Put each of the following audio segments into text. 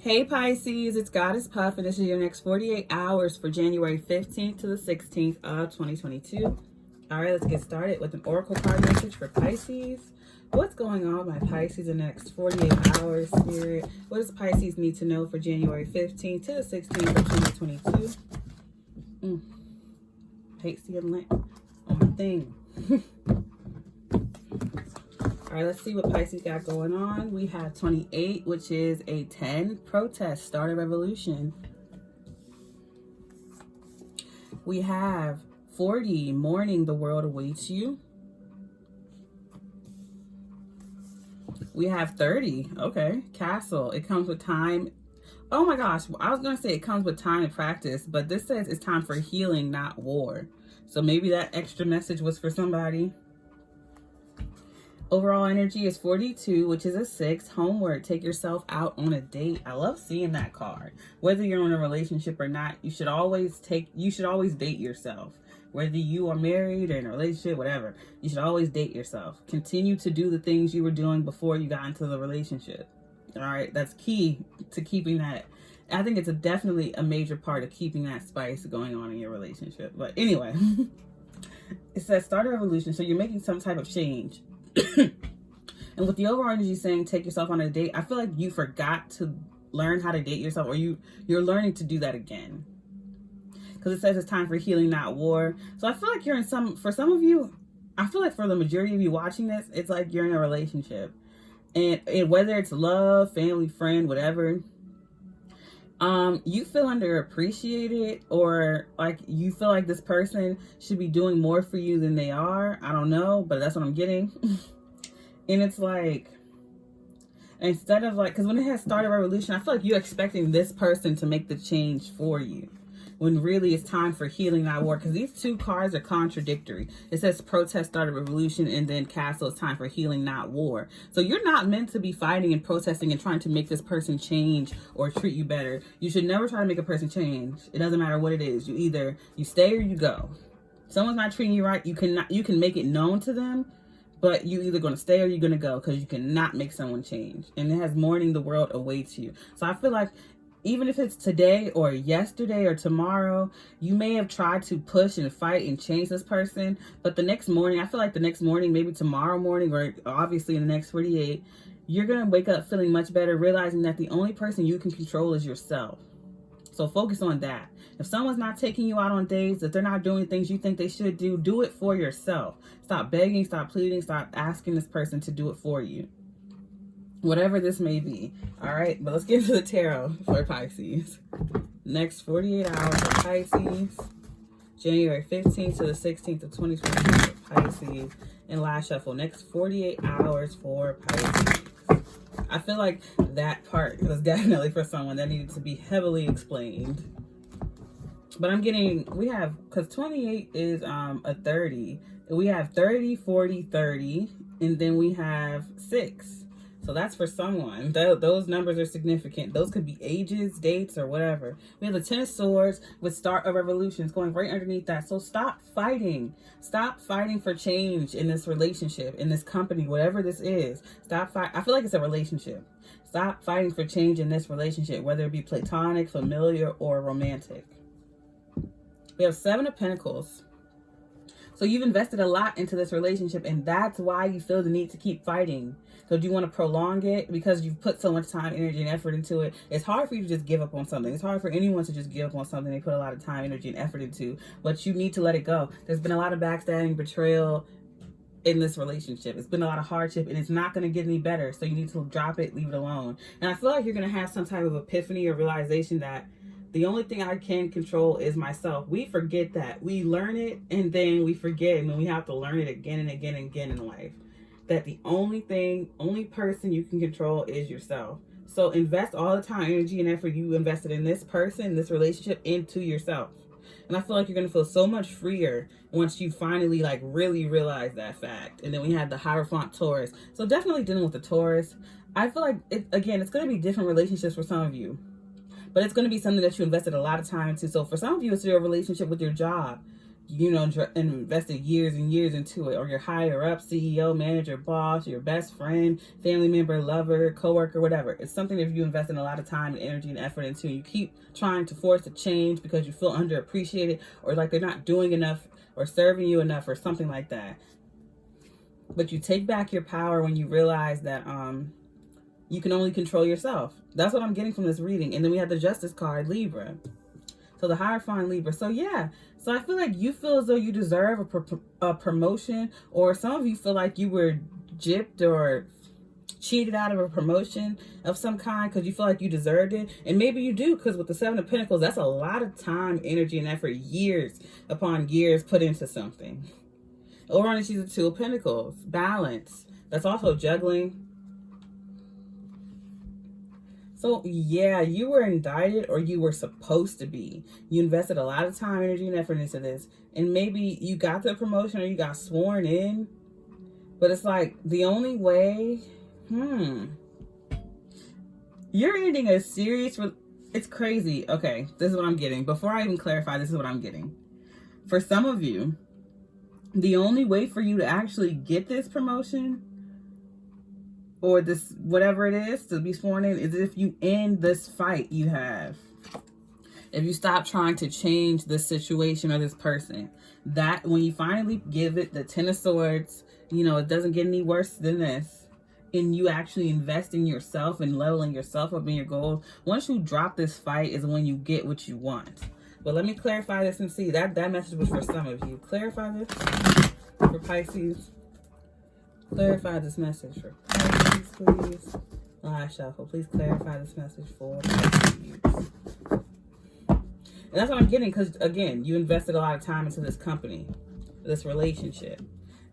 Hey Pisces, it's Goddess Puff, and this is your next 48 hours for January 15th to the 16th of 2022. All right, let's get started with an oracle card message for Pisces. What's going on, my Pisces, in the next 48 hours, Spirit? What does Pisces need to know for January 15th to the 16th of 2022? Hate seeing lint on my thing. All right, let's see what Pisces got going on. We have 28, which is a 10, protest, start a revolution. We have 40, mourning, the world awaits you. We have 30, okay, castle, it comes with time. Oh my gosh, I was gonna say it comes with time and practice, but this says it's time for healing, not war. So maybe that extra message was for somebody. Overall energy is 42, which is a 6. Homework, take yourself out on a date. I love seeing that card. Whether you're in a relationship or not, you should always date yourself. Whether you are married or in a relationship, whatever, you should always date yourself. Continue to do the things you were doing before you got into the relationship. All right, that's key to keeping that. I think it's definitely a major part of keeping that spice going on in your relationship. But anyway, it says start a revolution. So you're making some type of change. And with the overall energy saying take yourself on a date, I feel like you forgot to learn how to date yourself, or you're learning to do that again, because it says it's time for healing, not war. So I feel like you're in for some of you, I feel like for the majority of you watching this, it's like you're in a relationship, and whether it's love, family, friend, whatever, you feel underappreciated, or like you feel like this person should be doing more for you than they are. I don't know, but that's what I'm getting. And it's like, instead of like, because when it has started a revolution, I feel like you're expecting this person to make the change for you, when really it's time for healing, not war. Because these two cards are contradictory. It says protest, start a revolution, and then castle, it's time for healing, not war. So you're not meant to be fighting and protesting and trying to make this person change or treat you better. You should never try to make a person change. It doesn't matter what it is. You stay or you go. Someone's not treating you right, you can make it known to them, but you either going to stay or you're going to go, because you cannot make someone change. And it has mourning, the world awaits you. So I feel like even if it's today or yesterday or tomorrow, you may have tried to push and fight and change this person, but the next morning, I feel like the next morning, maybe tomorrow morning, or obviously in the next 48, you're going to wake up feeling much better, realizing that the only person you can control is yourself. So focus on that. If someone's not taking you out on dates, if they're not doing things you think they should do it for yourself. Stop begging, stop pleading, stop asking this person to do it for you. Whatever this may be. All right, but let's get into the tarot for Pisces. Next 48 hours for Pisces. January 15th to the 16th of 2022 for Pisces. And last shuffle, next 48 hours for Pisces. I feel like that part was definitely for someone that needed to be heavily explained. But I'm getting, because 28 is a 30. We have 30, 40, 30, and then we have 6. So that's for someone. Those numbers are significant. Those could be ages, dates, or whatever. We have the 10 of Swords with start a revolution going right underneath that. So stop fighting. Stop fighting for change in this relationship, in this company, whatever this is. Stop fighting. I feel like it's a relationship. Stop fighting for change in this relationship, whether it be platonic, familiar, or romantic. We have 7 of Pentacles. So you've invested a lot into this relationship, and that's why you feel the need to keep fighting. So do you want to prolong it because you've put so much time, energy, and effort into it? It's hard for you to just give up on something. It's hard for anyone to just give up on something they put a lot of time, energy, and effort into. But you need to let it go. There's been a lot of backstabbing, betrayal in this relationship. It's been a lot of hardship, and it's not going to get any better. So you need to drop it, leave it alone. And I feel like you're going to have some type of epiphany or realization that the only thing I can control is myself. We forget that. We learn it, and then we forget, and then we have to learn it again and again and again in life. That the only person you can control is yourself. So invest all the time, energy, and effort you invested in this person, this relationship, into yourself. And I feel like you're going to feel so much freer once you finally really realize that fact. And then we have the Hierophant Taurus. So definitely dealing with the Taurus. I feel like, it's going to be different relationships for some of you. But it's going to be something that you invested a lot of time into. So for some of you, it's your relationship with your job. you know, invested years and years into it, or your higher up, CEO, manager, boss, your best friend, family member, lover, coworker, whatever. It's something that you invest in a lot of time and energy and effort into. You keep trying to force a change because you feel underappreciated, or like they're not doing enough or serving you enough or something like that. But you take back your power when you realize that you can only control yourself. That's what I'm getting from this reading. And then we have the Justice card, Libra. So the Hierophant, Libra. So yeah. So I feel like you feel as though you deserve a promotion, or some of you feel like you were gypped or cheated out of a promotion of some kind because you feel like you deserved it. And maybe you do, because with the Seven of Pentacles, that's a lot of time, energy, and effort, years upon years put into something. Or on the Two of Pentacles, balance. That's also juggling. So yeah, you were indicted, or you were supposed to be. You invested a lot of time, energy, and effort into this. And maybe you got the promotion or you got sworn in. But it's like the only way, you're ending a series. It's crazy. Okay, this is what I'm getting. Before I even clarify, this is what I'm getting. For some of you, the only way for you to actually get this promotion or this, whatever it is, to be sworn in, is if you end this fight you have. If you stop trying to change this situation or this person. That, when you finally give it the Ten of Swords, you know, it doesn't get any worse than this. And you actually invest in yourself and leveling yourself up in your goals. Once you drop this fight is when you get what you want. But let me clarify this and see. That message was for some of you. Clarify this for Pisces. Clarify this message for Pisces, please. Last shuffle. Please clarify this message for Pisces. And that's what I'm getting, because, again, you invested a lot of time into this company, this relationship.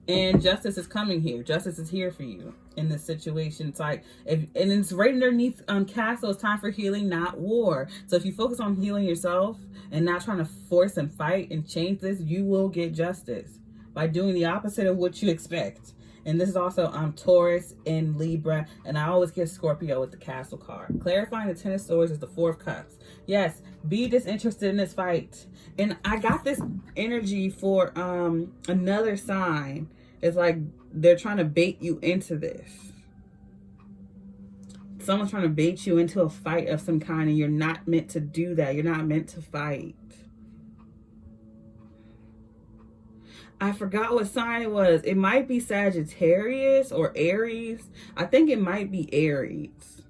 And justice is coming here. Justice is here for you in this situation. It's like, and it's right underneath castle. It's time for healing, not war. So if you focus on healing yourself and not trying to force and fight and change this, you will get justice by doing the opposite of what you expect. And this is also Taurus and Libra. And I always get Scorpio with the Castle card. Clarifying the Ten of Swords is the Four of Cups. Yes, be disinterested in this fight. And I got this energy for another sign. It's like they're trying to bait you into this. Someone's trying to bait you into a fight of some kind, and you're not meant to do that. You're not meant to fight. I forgot what sign it was. It might be Sagittarius or Aries. I think it might be Aries.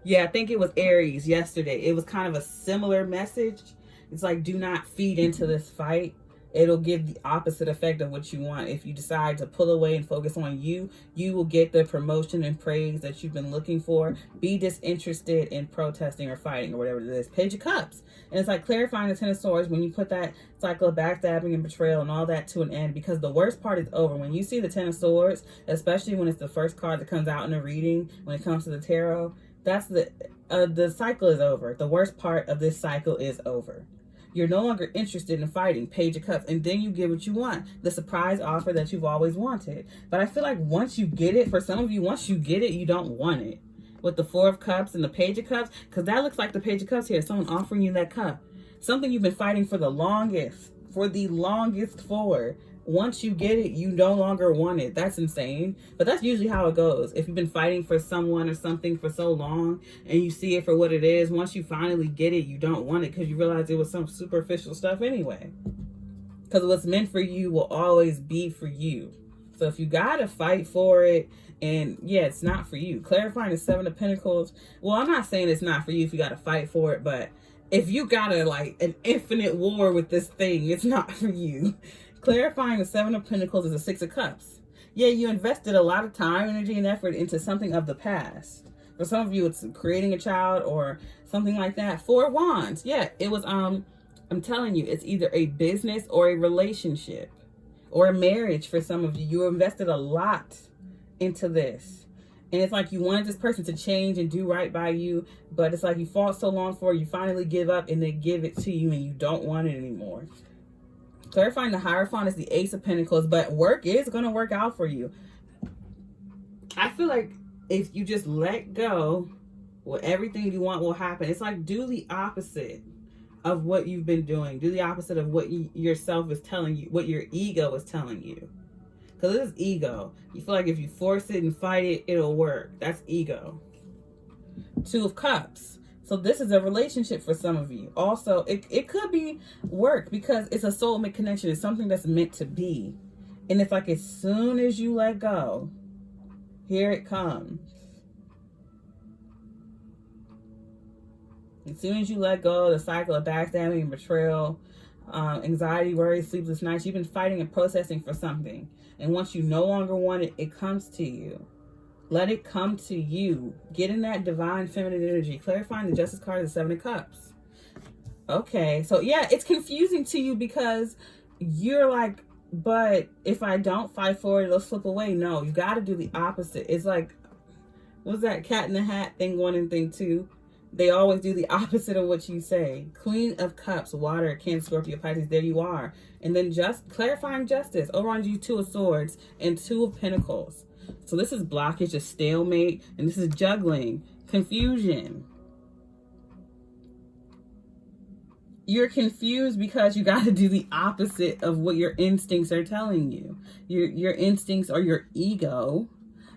Yeah, I think it was Aries yesterday. It was kind of a similar message. It's like, do not feed into this fight. It'll give the opposite effect of what you want. If you decide to pull away and focus on you, you will get the promotion and praise that you've been looking for. Be disinterested in protesting or fighting or whatever it is. Page of Cups. And it's like clarifying the Ten of Swords when you put that cycle of backstabbing and betrayal and all that to an end, because the worst part is over. When you see the Ten of Swords, especially when it's the first card that comes out in a reading, when it comes to the tarot, that's the cycle is over. The worst part of this cycle is over. You're no longer interested in fighting. Page of Cups. And then you get what you want. The surprise offer that you've always wanted. But I feel like once you get it, for some of you, once you get it, you don't want it. With the Four of Cups and the Page of Cups. Because that looks like the Page of Cups here. Someone offering you that cup. Something you've been fighting for the longest. For. Once you get it, you no longer want it. That's insane. But that's usually how it goes. If you've been fighting for someone or something for so long and you see it for what it is, once you finally get it, you don't want it because you realize it was some superficial stuff anyway. Because what's meant for you will always be for you. So if you got to fight for it, and yeah, it's not for you. Clarifying the Seven of Pentacles. Well, I'm not saying it's not for you if you got to fight for it, but if you got like an infinite war with this thing, it's not for you. Clarifying the Seven of Pentacles is the Six of Cups. Yeah, you invested a lot of time, energy, and effort into something of the past. For some of you, it's creating a child or something like that. Four of Wands. Yeah, it was, I'm telling you, it's either a business or a relationship or a marriage for some of you. You invested a lot into this. And it's like you wanted this person to change and do right by you, but it's like you fought so long for it, you finally give up and they give it to you and you don't want it anymore. Clarifying the Hierophant is the Ace of Pentacles, but work is going to work out for you. I feel like if you just let go, well, everything you want will happen. It's like do the opposite. of what you've been doing. Do the opposite of what yourself is telling you, what your ego is telling you. Because this is ego. You feel like if you force it and fight it, it'll work. That's ego. Two of Cups. So this is a relationship for some of you. Also, it could be work because it's a soulmate connection. It's something that's meant to be. And it's like as soon as you let go, here it comes. As soon as you let go, the cycle of backstabbing and betrayal, anxiety, worry, sleepless nights, you've been fighting and processing for something. And once you no longer want it, it comes to you. Let it come to you. Get in that divine feminine energy. Clarifying the Justice card is the 7 of Cups. Okay, so yeah, it's confusing to you because you're like, but if I don't fight for it, it'll slip away. No, you got to do the opposite. It's like, what's that Cat in the Hat thing 1 and thing 2? They always do the opposite of what you say. Queen of Cups, water, Cancer, Scorpio, Pisces, there you are. And then just clarifying justice. Over on you, 2 of Swords and 2 of Pentacles. So this is blockage, a stalemate, and this is juggling, confusion. You're confused because you got to do the opposite of what your instincts are telling you. Your instincts or your ego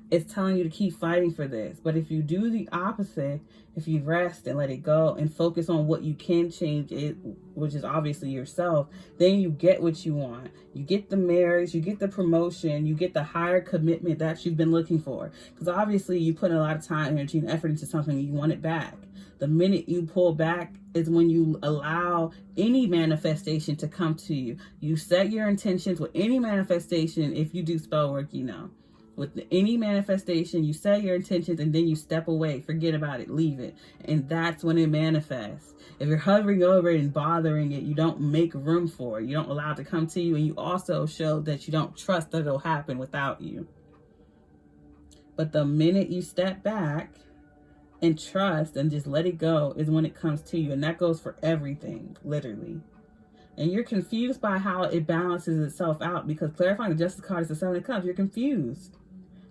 is telling you to keep fighting for this. But if you do the opposite, if you rest and let it go and focus on what you can change, it, which is obviously yourself, then you get what you want. You get the marriage, you get the promotion, you get the higher commitment that you've been looking for. Because obviously you put a lot of time, energy, and effort into something and you want it back. The minute you pull back is when you allow any manifestation to come to you. You set your intentions with any manifestation. If you do spell work, you know. With any manifestation, you set your intentions and then you step away. Forget about it. Leave it. And that's when it manifests. If you're hovering over it and bothering it, you don't make room for it. You don't allow it to come to you. And you also show that you don't trust that it'll happen without you. But the minute you step back and trust and just let it go is when it comes to you. And that goes for everything, literally. And you're confused by how it balances itself out because clarifying the Justice card is the 7 of Cups. You're confused.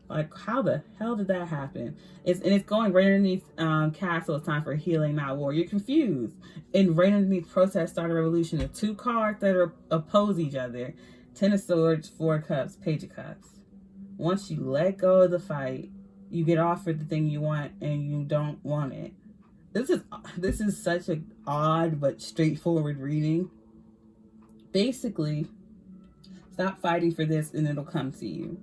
Like, how the hell did that happen? It's going right underneath castle. It's time for healing, not war. You're confused. And right underneath protest, start a revolution. The 2 cards that oppose each other. 10 of Swords, 4 of Cups, Page of Cups. Once you let go of the fight, you get offered the thing you want and you don't want it. This is such an odd but straightforward reading. Basically, stop fighting for this and it'll come to you.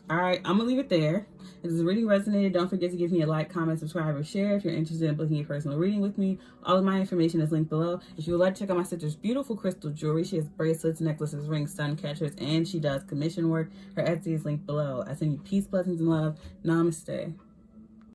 All right, I'm going to leave it there. If this reading resonated, don't forget to give me a like, comment, subscribe, or share. If you're interested in booking a personal reading with me, all of my information is linked below. If you would like to check out my sister's beautiful crystal jewelry, she has bracelets, necklaces, rings, sun catchers, and she does commission work. Her Etsy is linked below. I send you peace, blessings, and love. Namaste.